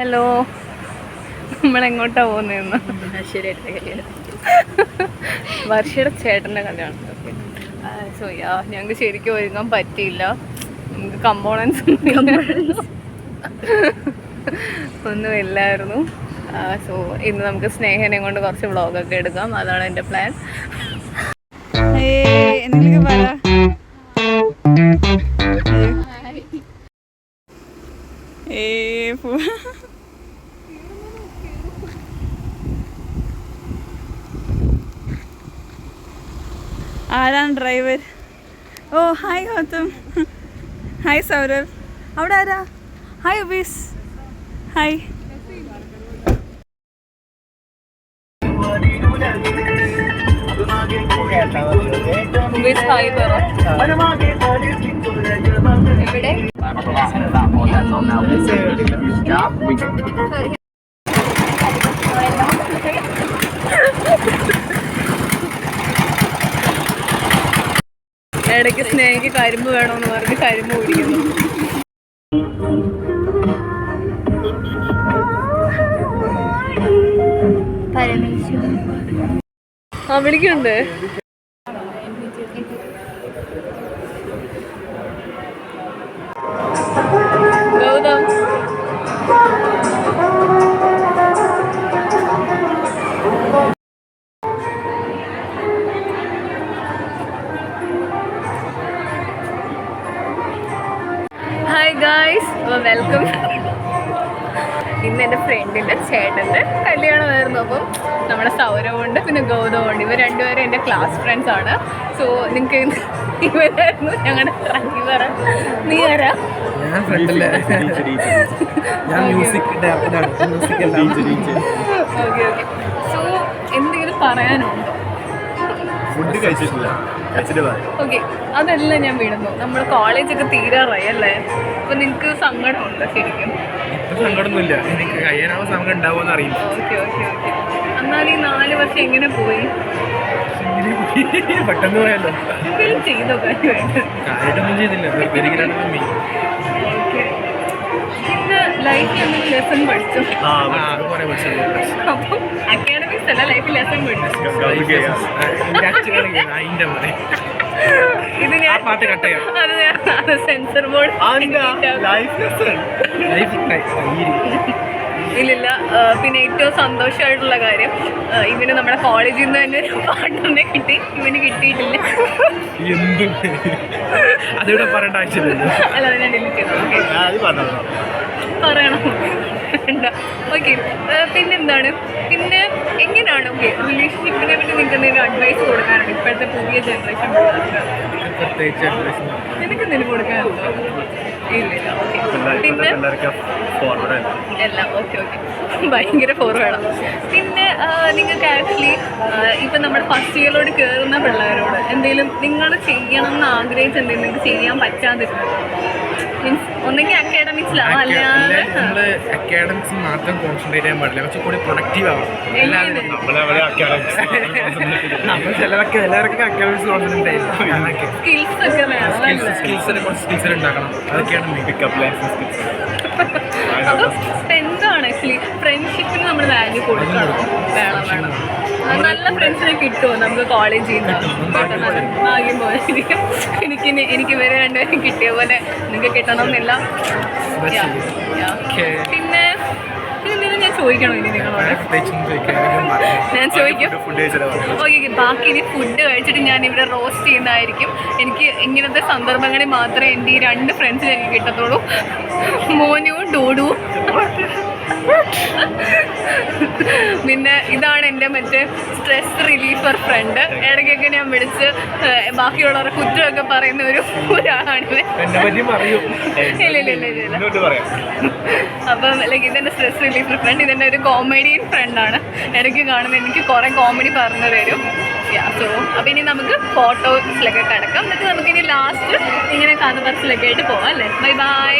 Hello, നമ്മളെങ്ങോട്ടാ പോകുന്നതെന്ന്? വർഷയുടെ ചേട്ടൻ്റെ കല്യാണം. സോ ഞങ്ങൾക്ക് ശരിക്കും ഒരുങ്ങാൻ പറ്റിയില്ല. നമുക്ക് കമ്പോണൻസ് ഒന്നും ഇല്ലായിരുന്നു. സോ ഇന്ന് നമുക്ക് സ്നേഹനെ കൊണ്ട് കുറച്ച് വ്ളോഗൊക്കെ എടുക്കാം. അതാണ് എൻ്റെ പ്ലാൻ. ആരാണ് driver? Oh hi Gautam, hi Saurabh. അവിടെ ആരാ? Hi Ubees, hi. Ubees hi പറ. എവിടെ? ഇടയ്ക്ക് സ്നേഹിക്ക് കരിമ്പ് വേണമെന്ന് പറഞ്ഞ് കരിമ്പ് കുടിക്കുന്നു. ആ വിളിക്കുന്നുണ്ട്. Gautham hi guys, welcome. ഇന്ന് എൻ്റെ ഫ്രണ്ടിൻ്റെ ചേട്ടൻ്റെ കല്യാണമായിരുന്നു. അപ്പം നമ്മുടെ സൗരവുണ്ട്, പിന്നെ ഗൗതമുണ്ട്. ഇവർ രണ്ടുപേരും എൻ്റെ ക്ലാസ് ഫ്രണ്ട്സ് ആണ്. സോ നിങ്ങൾക്ക് ഇവരായിരുന്നു ഞങ്ങളുടെ ഡ്രൈവർ. നീ ആരാ? Okay okay. സോ എന്തെങ്കിലും പറയാനുണ്ടോ? ഫുഡ് കഴിച്ചിട്ടില്ല. ഓക്കെ, അതെല്ലാം ഞാൻ വിടുന്നു. നമ്മൾ കോളേജൊക്കെ തീരാറായി അല്ലേ? അപ്പൊ നിനക്ക് സങ്കടമുണ്ടോ? ശരിക്കും സങ്കടമൊന്നുമില്ല, എനിക്ക് കഴിയാനാവും സങ്കടം ഉണ്ടാവുമെന്ന് അറിയില്ല. Okay okay okay. എന്നാൽ ഈ 4 വർഷം എങ്ങനെ പോയി? പെട്ടെന്ന് പോയല്ലോ. എന്തെങ്കിലും ചെയ്തോ? കാര്യമായിട്ടൊന്നും ചെയ്തില്ല. ഓക്കെ. ഇന്ന് ലൈഫിൽ എന്തെങ്കിലും ലെസൺ പഠിച്ചു? അപ്പം അക്കാഡമിക്സ് അല്ല, ലൈഫിൽ ലെസൺ പഠിച്ചു. ഇത് ഞാൻ പാട്ട് കട്ട് ചെയ്യാം. അത് സെൻസർ ബോർഡ്. ഇല്ലില്ല. പിന്നെ ഏറ്റവും സന്തോഷമായിട്ടുള്ള കാര്യം, ഇവന് നമ്മുടെ കോളേജിൽ നിന്ന് തന്നെ ഒരു പാർട്ട്ണറിനെ കിട്ടി. ഇവന് കിട്ടിയിട്ടില്ല. അതിവിടെ പറയേണ്ട ആവശ്യമില്ല. അല്ല, അത് ഞാൻ ഡിലീറ്റ് ചെയ്തു. പറയണം വേണ്ട. ഓക്കെ, പിന്നെന്താണ്? പിന്നെ എങ്ങനെയാണ് ഓക്കെ റിലേഷൻഷിപ്പിനെ പറ്റി നിങ്ങൾക്ക് എന്തെങ്കിലും അഡ്വൈസ് കൊടുക്കാനുണ്ട് ഇപ്പോഴത്തെ പുതിയ ജനറേഷൻ പിള്ളേർക്ക്? നിനക്ക് എന്തെങ്കിലും കൊടുക്കാനുണ്ടോ? ഇല്ലില്ല. ഓക്കെ. പിന്നെ എല്ലാം ഓക്കെ ഓക്കെ, ഭയങ്കര ഫോർവേഡാണ്. പിന്നെ നിങ്ങൾക്ക് ആക്ച്വലി ഇപ്പം നമ്മുടെ ഫസ്റ്റ് ഇയറിലോട്ട് കയറുന്ന പിള്ളേരോട് എന്തെങ്കിലും നിങ്ങൾ ചെയ്യണം എന്ന് ആഗ്രഹിച്ച് എന്തെങ്കിലും നിങ്ങൾക്ക് ചെയ്യാൻ പറ്റാതിരുന്നു? മീൻസ് ഒന്നെങ്കിൽ അക്കാഡമിക്സിലാവും, അല്ലാതെ അക്കാഡമിക്സ് മാത്രം കോൺസെൻട്രേറ്റ് ചെയ്യാൻ പാടില്ല, പക്ഷെ കൂടി പ്രൊഡക്റ്റീവ് ആവും. നമ്മൾ ചിലർക്ക് എല്ലാവർക്കും അക്കാഡമിക്സ് കോൺസെൻട്രേറ്റ് ചെയ്യും. സ്കിൽസ് ഒക്കെ വേണം. സ്കിൽസിനെ കുറച്ച് സ്കിൽസ് ഉണ്ടാക്കണം. അതൊക്കെയാണ് പിക്കപ്പ് ലൈൻസ് സ്കിൽസ്. അപ്പം എന്താണ് ആക്ച്വലി ഫ്രണ്ട്ഷിപ്പിന് നമ്മൾ വാല്യൂ കൊടുക്കണം. വേണം വേണം. നല്ല ഫ്രണ്ട്സിനെ കിട്ടുമോ നമുക്ക് കോളേജിൽ നിന്ന്? ഭാഗ്യം പോലെ ഇരിക്കും. എനിക്ക് ഇവരെ രണ്ടുപേരും കിട്ടിയ പോലെ നിങ്ങൾക്ക് കിട്ടണം എന്നില്ല. പിന്നെ ഞാൻ ചോദിക്കണോ ഇനി നിങ്ങളോട്? ഞാൻ ചോദിക്കും. ഓക്കെ, ബാക്കി ഇനി ഫുഡ് കഴിച്ചിട്ട് ഞാൻ ഇവിടെ റോസ്റ്റ് ചെയ്യുന്നതായിരിക്കും. എനിക്ക് ഇങ്ങനത്തെ സന്ദർഭങ്ങളിൽ മാത്രമേ എൻ്റെ ഈ 2 ഫ്രണ്ട്സിനെ എനിക്ക് കിട്ടത്തുള്ളൂ, മോനുവും ഡൂഡുവും. പിന്നെ ഇതാണ് എൻ്റെ മറ്റേ സ്ട്രെസ് റിലീഫർ ഫ്രണ്ട്. ഇടയ്ക്കൊക്കെ ഞാൻ വിളിച്ച് ബാക്കിയുള്ളവരുടെ കുറ്റമൊക്കെ പറയുന്ന ഒരാളാണിത്. ഇല്ല. അപ്പം ലൈക്ക് ഇതെൻ്റെ സ്ട്രെസ് റിലീഫർ ഫ്രണ്ട്. ഇതെൻ്റെ ഒരു കോമഡിയൻ ഫ്രണ്ടാണ്. ഇടയ്ക്ക് കാണുമ്പോൾ എനിക്ക് കുറേ കോമഡി പറഞ്ഞു തരും. സോ അപ്പം ഇനി നമുക്ക് ഫോട്ടോസിലൊക്കെ കിടക്കാം. എന്നിട്ട് നമുക്കിനി ലാസ്റ്റ് ഇങ്ങനെ കഥ പറച്ചിലൊക്കെ ആയിട്ട് പോവാം അല്ലേ? Bye bye.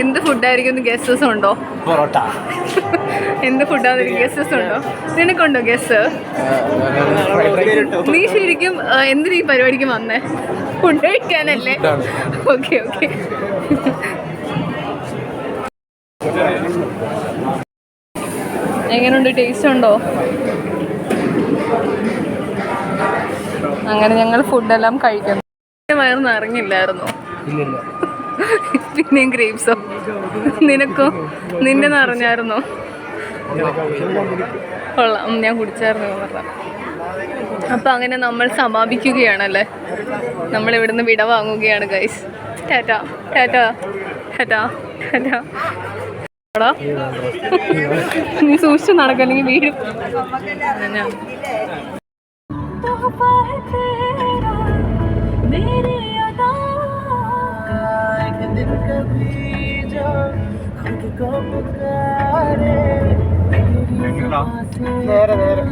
എന്ത് ഫുഡായിരിക്കും ഗസ്സസ് ഉണ്ടോ? പൊറോട്ട. എന്ത് ഫുഡാന്ന് ഗസ്സസ് ഉണ്ടോ? നിനക്കുണ്ടോ ഗസ്? നീ ശരിക്കും എന്തിനീ പരിപാടിക്ക് വന്നേ? ഫുഡ് കഴിക്കാനല്ലേ? Okay okay. എങ്ങനെയുണ്ട്? ടേസ്റ്റ് ഉണ്ടോ? അങ്ങനെ ഞങ്ങൾ ഫുഡെല്ലാം കഴിക്കുന്നു. വയറ് നിറഞ്ഞില്ലായിരുന്നോ? പിന്നെയും ഗ്രേപ്സോ? നിനക്കോ? നിന്റെ നിറഞ്ഞായിരുന്നോ? കൊള്ളാം, ഞാൻ കുടിച്ചായിരുന്നു പറഞ്ഞ. അപ്പം അങ്ങനെ നമ്മൾ സമാപിക്കുകയാണല്ലേ. നമ്മൾ ഇവിടുന്ന് വിട വാങ്ങുകയാണ് ഗൈസ്. ടാറ്റാ ടാറ്റാ ടാറ്റാ ടാറ്റാ. നീ സൂക്ഷിച്ച് നടക്കല്ലെങ്കിൽ വീടും. നേരെ നേരെ